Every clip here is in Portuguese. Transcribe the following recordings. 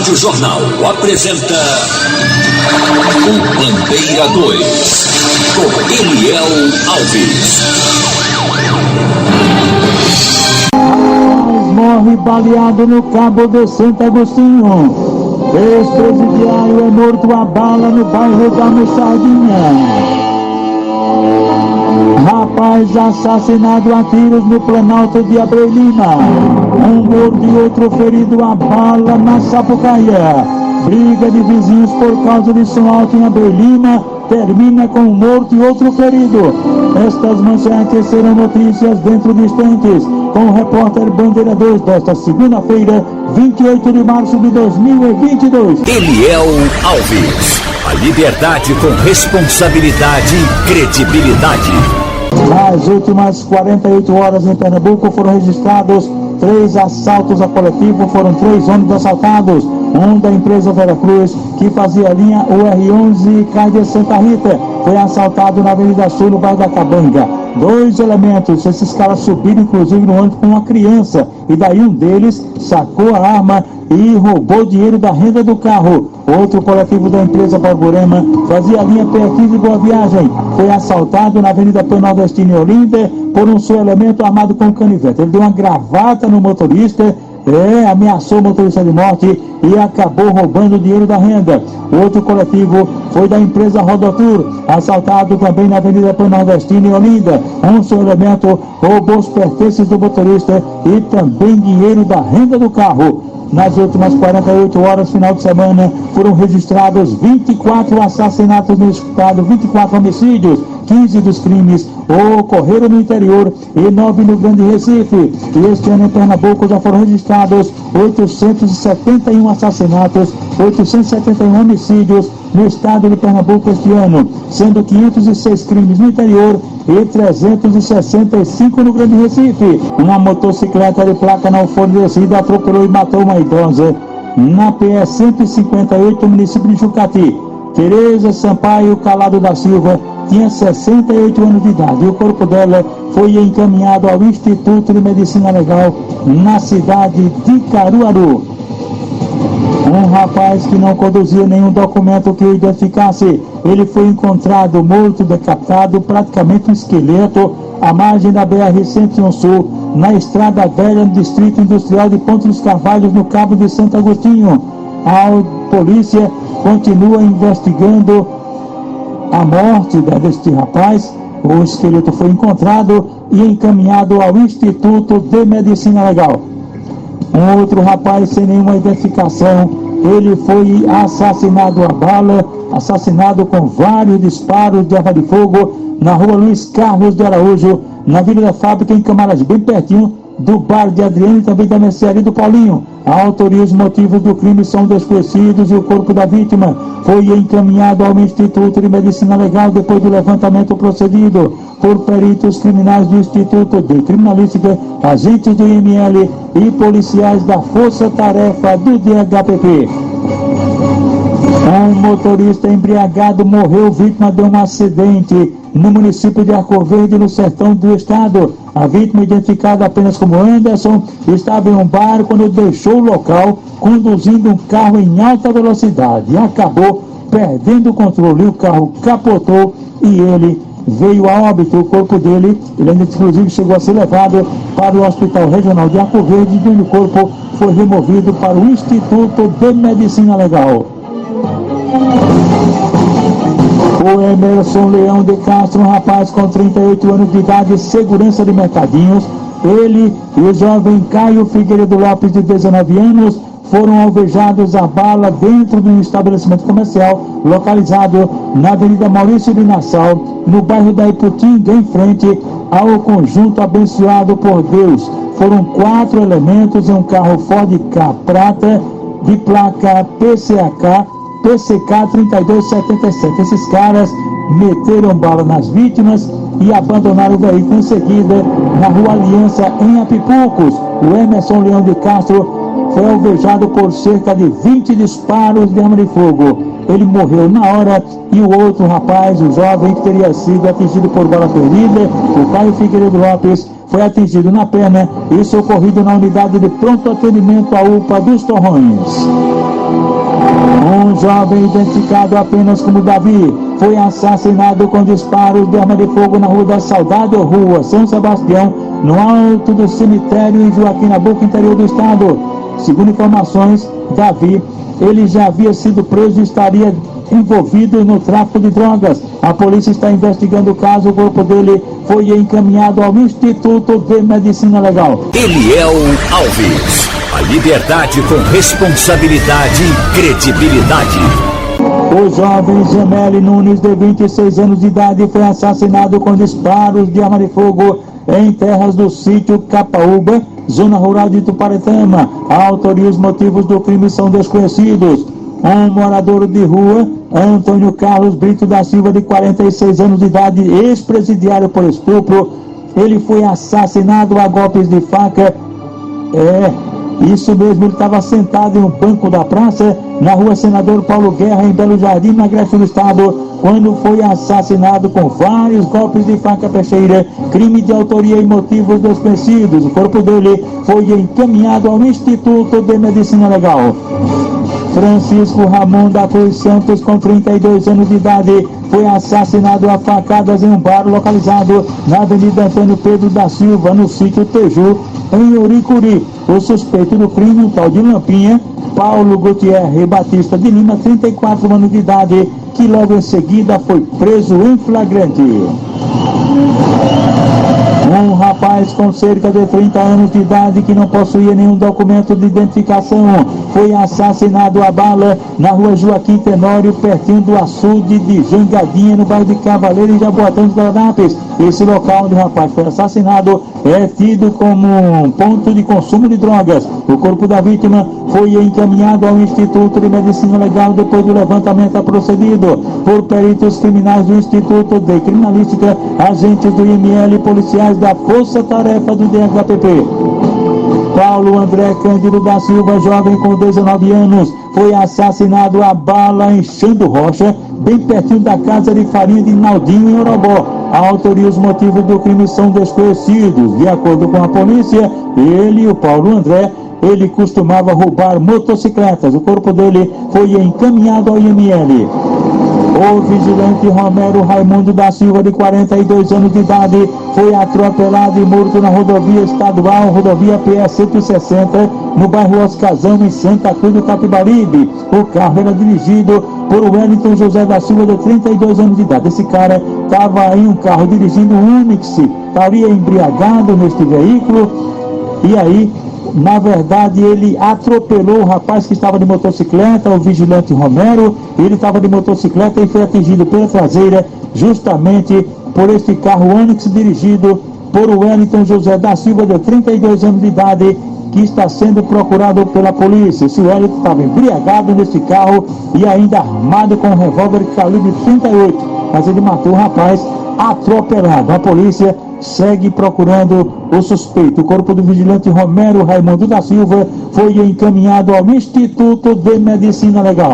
Rádio Jornal apresenta o Bandeira 2, com Eliel Alves. Morre baleado no Cabo de Santo Agostinho. Ex-presidiário é morto a bala no bairro da Mossadinha. Rapaz assassinado a tiros no Planalto de Abreu Lima. Um morto e outro ferido a bala na Sapucaia. Briga de vizinhos por causa de som alto em Abreu Lima termina com um morto e outro ferido. Estas manchetes serão notícias dentro de instantes com o repórter Bandeira 2 desta segunda-feira, 28 de março de 2022. Eliel Alves. A liberdade com responsabilidade e credibilidade. Nas últimas 48 horas em Pernambuco foram registrados 3 assaltos a coletivo, foram 3 ônibus assaltados. Um da empresa Veracruz, que fazia a linha UR11 Cádia Santa Rita, foi assaltado na Avenida Sul, no bairro da Cabanga. 2 elementos, esses caras subiram inclusive no ônibus com uma criança, e daí um deles sacou a arma e roubou dinheiro da renda do carro. Outro coletivo da empresa Borborema fazia a linha P15 de Boa Viagem, foi assaltado na Avenida Pan-Nordestina em Olinda por um seu elemento armado com canivete. Ele deu uma gravata no motorista, ameaçou o motorista de morte e acabou roubando o dinheiro da renda. Outro coletivo foi da empresa Rodotour, assaltado também na Avenida Pan-Nordestina em Olinda. Um seu elemento roubou os pertences do motorista e também dinheiro da renda do carro. Nas últimas 48 horas, final de semana, foram registrados 24 assassinatos no estado, 24 homicídios. 15 dos crimes ocorreram no interior e 9 no Grande Recife. E este ano em Pernambuco já foram registrados 871 assassinatos, 871 homicídios no estado de Pernambuco este ano, sendo 506 crimes no interior e 365 no Grande Recife. Uma motocicleta de placa não fornecida atropelou e matou uma idosa na PE 158, município de Jucati. Tereza Sampaio Calado da Silva tinha 68 anos de idade e o corpo dela foi encaminhado ao Instituto de Medicina Legal na cidade de Caruaru. Um rapaz que não conduzia nenhum documento que o identificasse, ele foi encontrado morto, decapitado, praticamente um esqueleto, à margem da BR-101 Sul, na Estrada Velha, no Distrito Industrial de Ponte dos Carvalhos, no Cabo de Santo Agostinho. A polícia continua investigando a morte deste rapaz. O esqueleto foi encontrado e encaminhado ao Instituto de Medicina Legal. Um outro rapaz sem nenhuma identificação, ele foi assassinado a bala, assassinado com vários disparos de arma de fogo na rua Luiz Carlos de Araújo, na Vila da Fábrica, em Camaragibe, bem pertinho do bar de Adriano e também da mercearia do Paulinho. A autoria e os motivos do crime são desconhecidos e o corpo da vítima foi encaminhado ao Instituto de Medicina Legal depois do levantamento procedido por peritos criminais do Instituto de Criminalística, agentes do IML e policiais da Força Tarefa do DHPP. Um motorista embriagado morreu vítima de um acidente no município de Arco Verde, no sertão do estado. A vítima, identificada apenas como Anderson, estava em um bar quando deixou o local conduzindo um carro em alta velocidade e acabou perdendo o controle. O carro capotou e ele veio a óbito. O corpo dele, ele ainda inclusive chegou a ser levado para o Hospital Regional de Arco Verde, onde o corpo foi removido para o Instituto de Medicina Legal. O Emerson Leão de Castro, um rapaz com 38 anos de idade, segurança de mercadinhos. Ele e o jovem Caio Figueiredo Lopes, de 19 anos, foram alvejados a bala dentro de um estabelecimento comercial localizado na Avenida Maurício de Nassau, no bairro da Iputinga, em frente ao Conjunto Abençoado por Deus. Foram 4 elementos em um carro Ford K prata de placa PCK 3277. Esses caras meteram bala nas vítimas e abandonaram o veículo em seguida na Rua Aliança, em Apipucos. O Emerson Leão de Castro foi alvejado por cerca de 20 disparos de arma de fogo. Ele morreu na hora e o outro rapaz, o jovem que teria sido atingido por bala perdida, o Caio Figueiredo Lopes, foi atingido na perna e socorrido na unidade de pronto atendimento à UPA dos Torrões. Um jovem identificado apenas como Davi foi assassinado com disparos de arma de fogo na Rua da Saudade, ou Rua São Sebastião, no alto do cemitério em Joaquim Nabuco, interior do estado. Segundo informações, Davi, ele já havia sido preso e estaria envolvido no tráfico de drogas. A polícia está investigando o caso. O corpo dele foi encaminhado ao Instituto de Medicina Legal. Eliel Alves, a liberdade com responsabilidade e credibilidade. O jovem Gemelli Nunes, de 26 anos de idade, foi assassinado com disparos de arma de fogo em terras do sítio Capaúba, zona rural de Tuparetama. A autoria e os motivos do crime são desconhecidos. Um morador de rua, Antônio Carlos Brito da Silva, de 46 anos de idade, ex-presidiário por estupro, ele foi assassinado a golpes de faca. Isso mesmo, ele estava sentado em um banco da praça, na rua Senador Paulo Guerra, em Belo Jardim, na Agreste do Estado, quando foi assassinado com vários golpes de faca peixeira, crime de autoria e motivos desconhecidos. O corpo dele foi encaminhado ao Instituto de Medicina Legal. Francisco Ramon da Cruz Santos, com 32 anos de idade, foi assassinado a facadas em um bar localizado na Avenida Antônio Pedro da Silva, no sítio Teju, em Uricuri. O suspeito do crime, um tal de Lampinha, Paulo Gutierre Batista de Lima, 34 anos de idade, que logo em seguida foi preso em flagrante. Um rapaz com cerca de 30 anos de idade, que não possuía nenhum documento de identificação, foi assassinado a bala na rua Joaquim Tenório, pertinho do açude de Jangadinha, no bairro de Cavaleiro, em Jaboatão dos Guararapes. Esse local onde o rapaz foi assassinado é tido como um ponto de consumo de drogas. O corpo da vítima foi encaminhado ao Instituto de Medicina Legal depois do levantamento procedido por peritos criminais do Instituto de Criminalística, agentes do IML e policiais da Força Tarefa do DHPP. Paulo André Cândido da Silva, jovem com 19 anos, foi assassinado a bala em Xando Rocha, bem pertinho da casa de farinha de Naldinho, em Orobó. A autoria e os motivos do crime são desconhecidos. De acordo com a polícia, o Paulo André, ele costumava roubar motocicletas. O corpo dele foi encaminhado ao IML. O vigilante Romero Raimundo da Silva, de 42 anos de idade, foi atropelado e morto na rodovia estadual, rodovia PE 160, no bairro Oscazão, em Santa Cruz do Capibaribe. O carro era dirigido por Wellington José da Silva, de 32 anos de idade. Esse cara estava em um carro dirigindo um Onix, estaria embriagado neste veículo, e aí, na verdade, ele atropelou o rapaz que estava de motocicleta, o vigilante Romero. Ele estava de motocicleta e foi atingido pela traseira, justamente por este carro Onix dirigido por Wellington José da Silva, de 32 anos de idade, que está sendo procurado pela polícia. Esse Wellington estava embriagado nesse carro e ainda armado com um revólver calibre 38, mas ele matou o rapaz atropelado. A polícia segue procurando o suspeito. O corpo do vigilante Romero Raimundo da Silva foi encaminhado ao Instituto de Medicina Legal.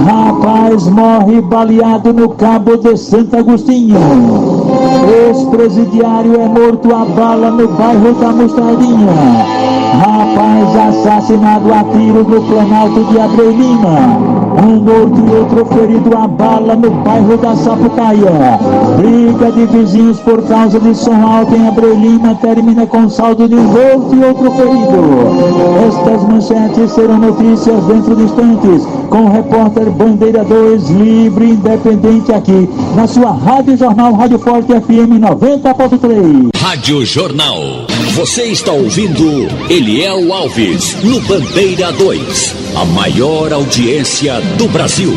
Rapaz morre baleado no Cabo de Santo Agostinho. Ex-presidiário é morto a bala no bairro da Mostradinha. Rapaz assassinado a tiros no Planalto de Abreu Lima. Um morto e outro ferido a bala no bairro da Sapucaia. Briga de vizinhos por causa de som alto em Abreu Lima termina com saldo de um morto e outro ferido. Estas manchetes serão notícias dentro de instantes, com o repórter Bandeira 2, livre e independente, aqui na sua Rádio Jornal, Rádio Forte FM 90.3. Rádio Jornal. Você está ouvindo Eliel Alves no Bandeira 2, a maior audiência do Brasil.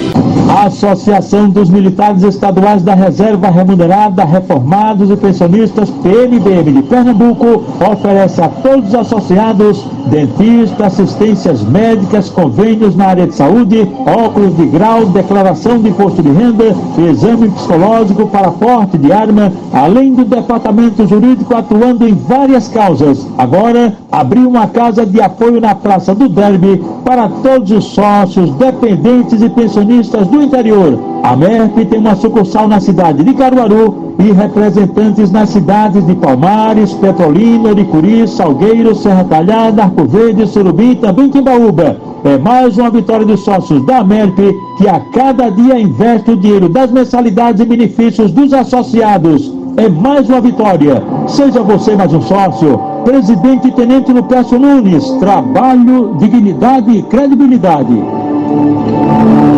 A Associação dos Militares Estaduais da Reserva Remunerada, Reformados e Pensionistas, PMBM de Pernambuco, oferece a todos os associados, dentistas, assistências médicas, convênios na área de saúde, óculos de grau, declaração de imposto de renda, exame psicológico para porte de arma, além do departamento jurídico atuando em várias causas. Agora, abriu uma casa de apoio na Praça do Derby para todos os sócios, dependentes e pensionistas do interior. A MERP tem uma sucursal na cidade de Caruaru e representantes nas cidades de Palmares, Petrolina, Oricuri, Salgueiro, Serra Talhada, Arco Verde, Surubim e também Timbaúba. É mais uma vitória dos sócios da AMERP, que a cada dia investe o dinheiro das mensalidades e benefícios dos associados. É mais uma vitória. Seja você mais um sócio. Presidente Tenente Lupécio Nunes. Trabalho, dignidade e credibilidade.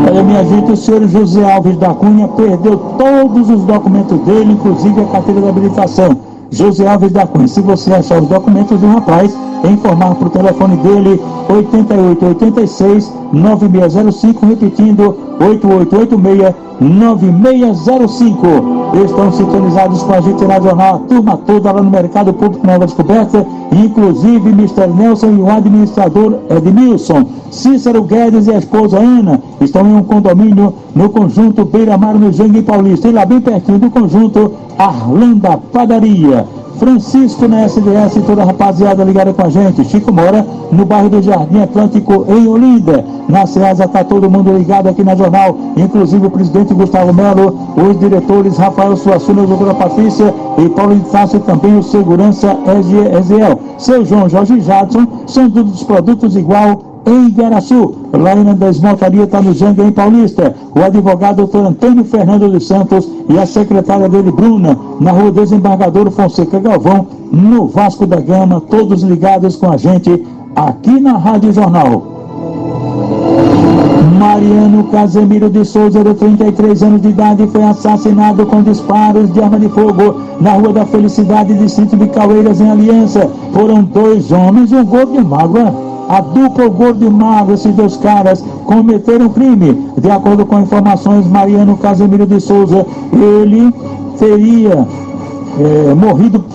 Olha, minha gente, o senhor José Alves da Cunha perdeu todos os documentos dele, inclusive a carteira de habilitação. José Alves da Cunha, se você achar os documentos do rapaz, informar para o telefone dele 8886-9605, repetindo 8886-9605. Estão sintonizados com a gente na jornal, a turma toda lá no Mercado Público Nova Descoberta, inclusive Mr. Nelson e o administrador Edmilson. Cícero Guedes e a esposa Ana estão em um condomínio no conjunto Beira Mar, no Jangue Paulista, e lá bem pertinho do conjunto Arlanda Padaria. Francisco na SDS e toda a rapaziada ligada com a gente. Chico mora no bairro do Jardim Atlântico, em Olinda. Na Ceasa está todo mundo ligado aqui na jornal, inclusive o presidente Gustavo Melo, os diretores Rafael Suassuna, doutora Patrícia e Paulo Itácio, e também o segurança Eziel. Seu João Jorge Jadson, são todos os produtos igual em Igaraçu. Laina da Esmaltaria está no Jangue, em Paulista. O advogado Dr. Antônio Fernando dos Santos e a secretária dele, Bruna, na rua Desembargador Fonseca Galvão, no Vasco da Gama, todos ligados com a gente aqui na Rádio Jornal. Mariano Casemiro de Souza, de 33 anos de idade, foi assassinado com disparos de arma de fogo na Rua da Felicidade, distrito de Caueiras, em Aliança. Foram 2 homens e um gordo e magro. A dupla, o gordo e magro, esses 2 caras cometeram crime. De acordo com informações, Mariano Casemiro de Souza, ele teria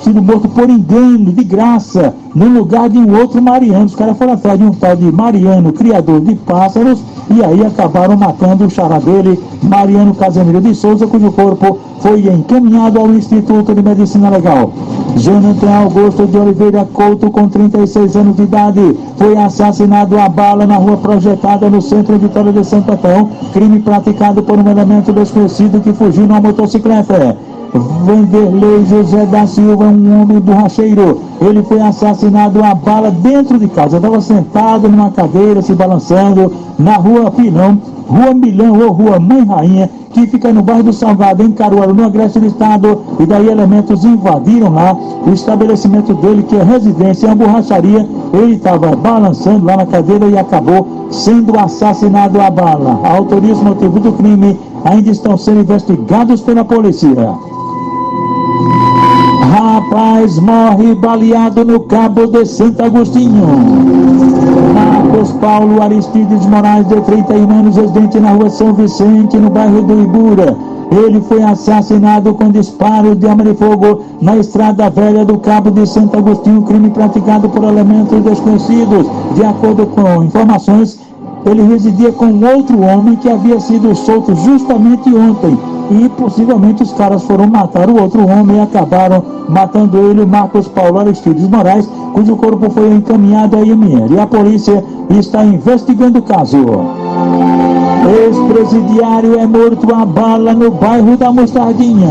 sido morto por engano, de graça, no lugar de um outro Mariano. Os caras foram atrás de um tal de Mariano, criador de pássaros, e aí acabaram matando o xará dele, Mariano Casemiro de Souza, cujo corpo foi encaminhado ao Instituto de Medicina Legal. Jonathan Augusto de Oliveira Couto, com 36 anos de idade, foi assassinado a bala na Rua Projetada, no centro de Vitória de Santo Antão. Crime praticado por um elemento desconhecido que fugiu numa motocicleta. Vanderlei José da Silva, um homem borracheiro, ele foi assassinado a bala dentro de casa. Estava sentado numa cadeira, se balançando, na Rua Pilão, Rua Milão ou Rua Mãe Rainha, que fica no bairro do Salgado, em Caruaru, no Agreste do Estado. E daí elementos invadiram lá o estabelecimento dele, que é residência, uma borracharia. Ele estava balançando lá na cadeira e acabou sendo assassinado a bala. A autoria e os motivos do crime ainda estão sendo investigados pela polícia. Rapaz morre baleado no Cabo de Santo Agostinho. Marcos Paulo Aristides Moraes, de 31 anos, residente na Rua São Vicente, no bairro do Ibura. Ele foi assassinado com disparos de arma de fogo na Estrada Velha do Cabo de Santo Agostinho, crime praticado por elementos desconhecidos. De acordo com informações, ele residia com outro homem que havia sido solto justamente ontem. E possivelmente os caras foram matar o outro homem e acabaram matando ele, Marcos Paulo Aristides Moraes, cujo corpo foi encaminhado à IML. E a polícia está investigando o caso. Ex-presidiário é morto a bala no bairro da Mostardinha.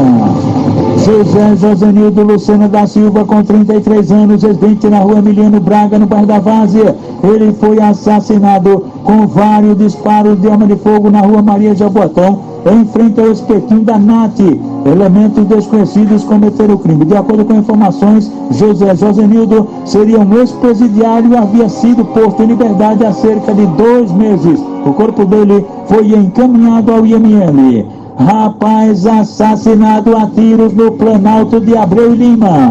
José Josenildo Lucena da Silva, com 33 anos, residente na Rua Emiliano Braga, no bairro da Várzea. Ele foi assassinado com vários disparos de arma de fogo na Rua Maria Jaboatão, em frente ao espetinho da NAT. Elementos desconhecidos cometeram o crime. De acordo com informações, José Josenildo seria um ex-presidiário e havia sido posto em liberdade há cerca de 2 meses. O corpo dele foi encaminhado ao IML. Rapaz assassinado a tiros no Planalto de Abreu e Lima.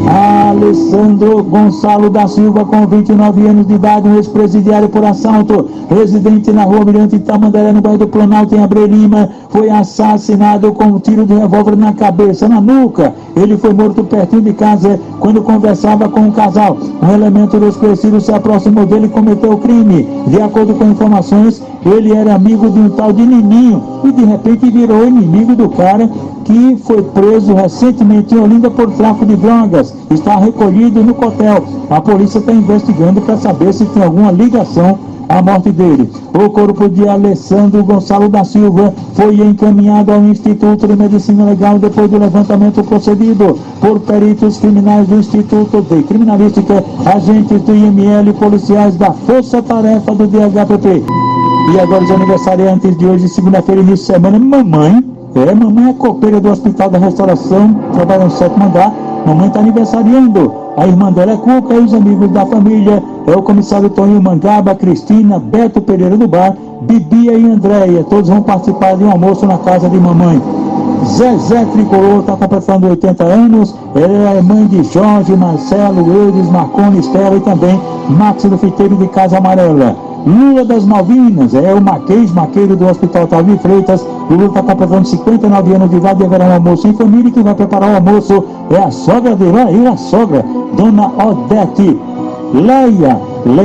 Alessandro Gonçalo da Silva, com 29 anos de idade, um ex-presidiário por assalto, residente na Rua Mirante Tamandaré, no bairro do Planalto, em Abreu e Lima, foi assassinado com um tiro de revólver na cabeça, na nuca. Ele foi morto pertinho de casa quando conversava com um casal. Um elemento desconhecido se aproximou dele e cometeu o crime. De acordo com informações, ele era amigo de um tal de Nininho e de repente virou inimigo do cara que foi preso recentemente em Olinda por tráfico de drogas. Está recolhido no Cotel. A polícia está investigando para saber se tem alguma ligação a morte dele. O corpo de Alessandro Gonçalo da Silva foi encaminhado ao Instituto de Medicina Legal depois do levantamento procedido por peritos criminais do Instituto de Criminalística, agentes do IML e policiais da Força Tarefa do DHPP. E agora os aniversariantes de hoje, segunda-feira, início de semana, mamãe é copeira do Hospital da Restauração, trabalha no 7º andar. Mamãe está aniversariando. A irmã dela é Cuca e os amigos da família é o comissário Toninho Mangaba, Cristina, Beto Pereira do Bar, Bibia e Andréia. Todos vão participar de um almoço na casa de mamãe. Zezé Tricolor está completando 80 anos. Ela é mãe de Jorge, Marcelo, Eudes, Marconi, Estela e também Max do Fiteiro de Casa Amarela. Lula das Malvinas, é o maqueiro do Hospital Otávio de Freitas. Lula está completando 59 anos de idade e haverá um almoço em família. Quem vai preparar o almoço é a sogra dele, a sogra, Dona Odete. Leia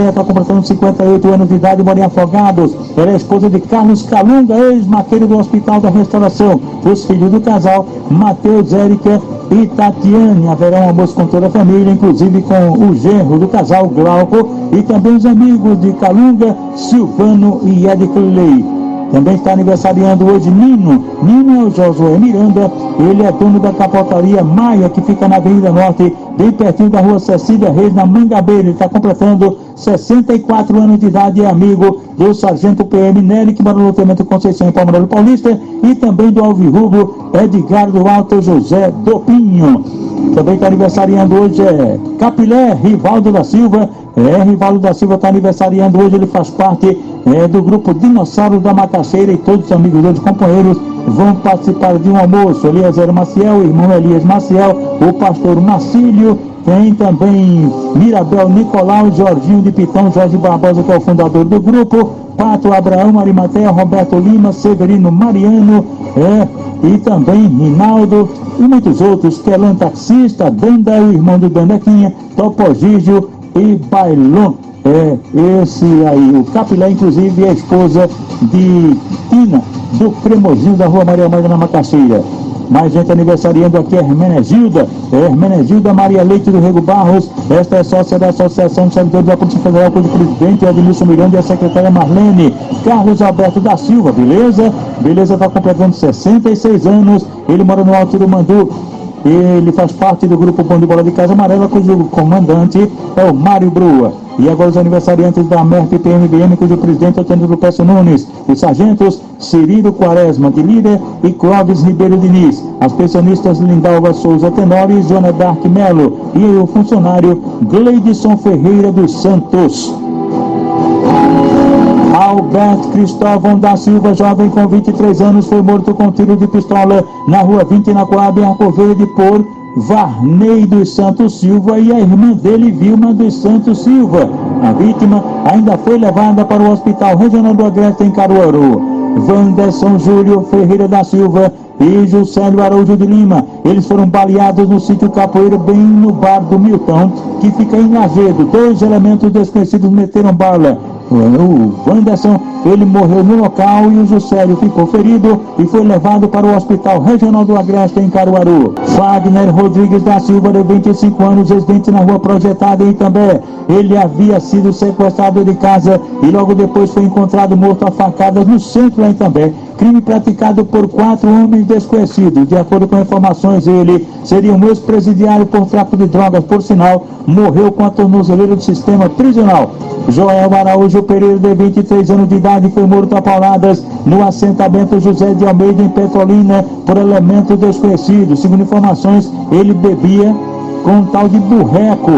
está completando 58 anos de idade e mora em Afogados. Ela é esposa de Carlos Calunga, ex-maqueiro do Hospital da Restauração. Os filhos do casal, Matheus, Érica e Tatiane. Haverá um almoço com toda a família, inclusive com o genro do casal, Glauco, e também os amigos de Calunga, Silvano e Edclei. Também está aniversariando hoje Nino. Nino é o Josué Miranda. Ele é dono da capotaria Maia, que fica na Avenida Norte, bem pertinho da rua Cecília Reis, na Mangabeira. Ele está completando 64 anos de idade e é amigo do sargento PM Nery, que mora no loteamento Conceição, em Palmeiras Paulista, e também do alvirrubro Edgar do Alto José do Pinho. Também está aniversariando hoje Capilé, Rivaldo da Silva. Rivaldo da Silva está aniversariando hoje. Ele faz parte do grupo Dinossauros da Macaxeira, e todos os amigos dele, companheiros, vão participar de um almoço. Eliezer Maciel, o irmão Elias Maciel, o pastor Marcílio, tem também Mirabel Nicolau, Jorginho de Pitão, Jorge Barbosa, que é o fundador do grupo, Pato Abraão, Arimateia, Roberto Lima, Severino Mariano, e também Rinaldo e muitos outros, Kelan Taxista, Danda, o irmão do Dandequinha, Topogígio e Bailon. Esse aí, o Capilé, inclusive, é a esposa de Tina, do Cremosinho da Rua Maria Maida, na Macaxeira. Mais gente aniversariando aqui é Hermenegilda Maria Leite do Rego Barros. Esta é sócia da Associação de Servidores da Polícia Federal, cujo presidente é Adilson Miranda e a secretária Marlene. Carlos Alberto da Silva, beleza está completando 66 anos. Ele mora no Alto do Mandu. Ele faz parte do grupo Bom de Bola de Casa Amarela, cujo comandante é o Mário Brua. E agora os aniversariantes da MERP PMBM, cujo presidente é o Tenente Lupécio Nunes. Os sargentos Cirilo Quaresma de Líder e Clóvis Ribeiro Diniz. As pensionistas Lindalva Souza Tenório e Joana Dark Melo. E o funcionário Gleidson Ferreira dos Santos. Alberto Cristóvão da Silva, jovem com 23 anos, foi morto com tiro de pistola na rua 20, na Coab, em Arco Verde, por Varney dos Santos Silva e a irmã dele, Vilma dos Santos Silva. A vítima ainda foi levada para o Hospital Regional do Agreste, em Caruaru. Wanderson Júlio Ferreira da Silva e Juscelio Araújo de Lima. Eles foram baleados no sítio Capoeira, bem no bar do Milton, que fica em Lajedo. 2 elementos desconhecidos meteram bala. O Wanderson, ele morreu no local, e o Juscelio ficou ferido e foi levado para o Hospital Regional do Agreste, em Caruaru. Wagner Rodrigues da Silva, de 25 anos, residente na Rua Projetada, em Itambé. Ele havia sido sequestrado de casa e logo depois foi encontrado morto a facadas no centro, em Itambé. Crime praticado por 4 homens desconhecidos. De acordo com informações, ele seria um ex-presidiário por tráfico de drogas, por sinal, morreu com a tornozeleira do sistema prisional. Joel Araújo Pereira, de 23 anos de idade, foi morto a pauladas no assentamento José de Almeida, em Petrolina, por elementos desconhecidos. Segundo informações, ele bebia com um tal de Burreco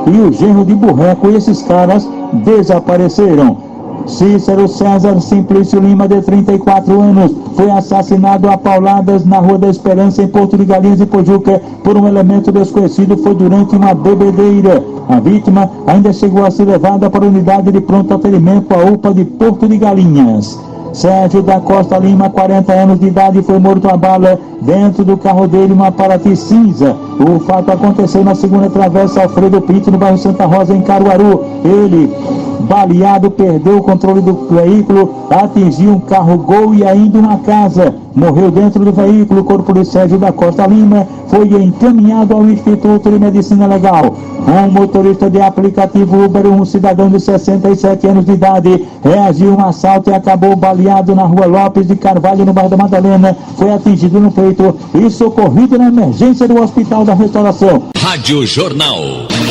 e o genro de Burreco, e esses caras desapareceram. Cícero César Simplício Lima, de 34 anos, foi assassinado a pauladas na Rua da Esperança, em Porto de Galinhas, de Pojuca, por um elemento desconhecido. Foi durante uma bebedeira. A vítima ainda chegou a ser levada para a unidade de pronto atendimento, a UPA de Porto de Galinhas. Sérgio da Costa Lima, 40 anos de idade, foi morto a bala dentro do carro dele, uma Paraty cinza. O fato aconteceu na segunda travessa Alfredo Pinto, no bairro Santa Rosa, em Caruaru. Ele, baleado, perdeu o controle do veículo, atingiu um carro Gol e ainda uma casa. morreu dentro do veículo. O corpo de Sérgio da Costa Lima foi encaminhado ao Instituto de Medicina Legal. Um motorista de aplicativo Uber, um cidadão de 67 anos de idade, reagiu a um assalto e acabou baleado na rua Lopes de Carvalho, no bairro da Madalena. Foi atingido no peito e socorrido na emergência do Hospital da Restauração. Rádio Jornal.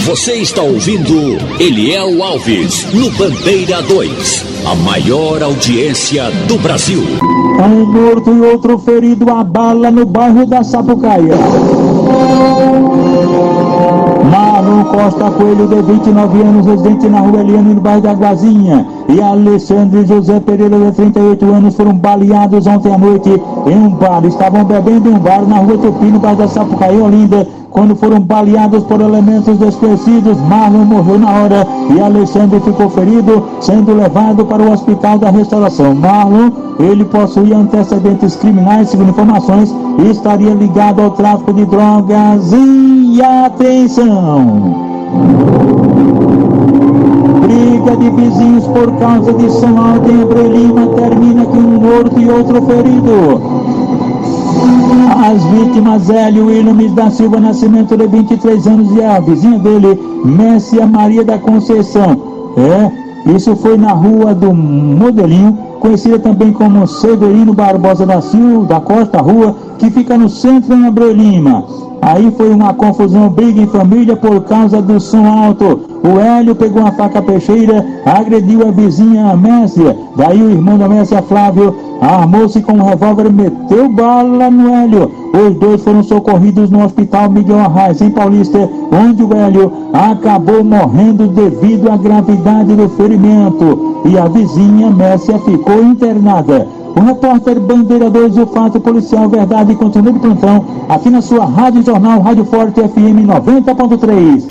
Você está ouvindo Eliel Alves, no Bandeira 2. A maior audiência do Brasil. Um morto e outro ferido a bala no bairro da Sapucaia. Marlon Costa Coelho, de 29 anos, residente na rua Eliane, no bairro da Guazinha, e Alexandre José Pereira, de 38 anos, foram baleados ontem à noite em um bar. Estavam bebendo em um bar na rua Tupi, no bairro da Sapucaia, Olinda, quando foram baleados por elementos desconhecidos. Marlon morreu na hora e Alexandre ficou ferido, sendo levado para o Hospital da Restauração. Marlon, ele possuía antecedentes criminais, segundo informações, e estaria ligado ao tráfico de drogas. E atenção! Briga de vizinhos por causa de som alto em Abreu Lima termina com um morto e outro ferido. As vítimas, Hélio Williams da Silva Nascimento, de 23 anos, e a vizinha dele, Messia Maria da Conceição. Isso foi na rua do Modelinho, conhecida também como Severino Barbosa da Costa, rua que fica no centro de Abreu Lima. Aí foi uma confusão, briga em família por causa do som alto. O Hélio pegou uma faca peixeira, agrediu a vizinha Messia. Daí o irmão da Messia, Flávio, armou-se com um revólver e meteu bala no Hélio. Os dois foram socorridos no Hospital Miguel Arraes, em Paulista, onde o Hélio acabou morrendo devido à gravidade do ferimento. E a vizinha Messia ficou internada. O repórter Bandeira 2, o fato policial, verdade e continua de plantão, aqui na sua Rádio Jornal, Rádio Forte FM 90.3.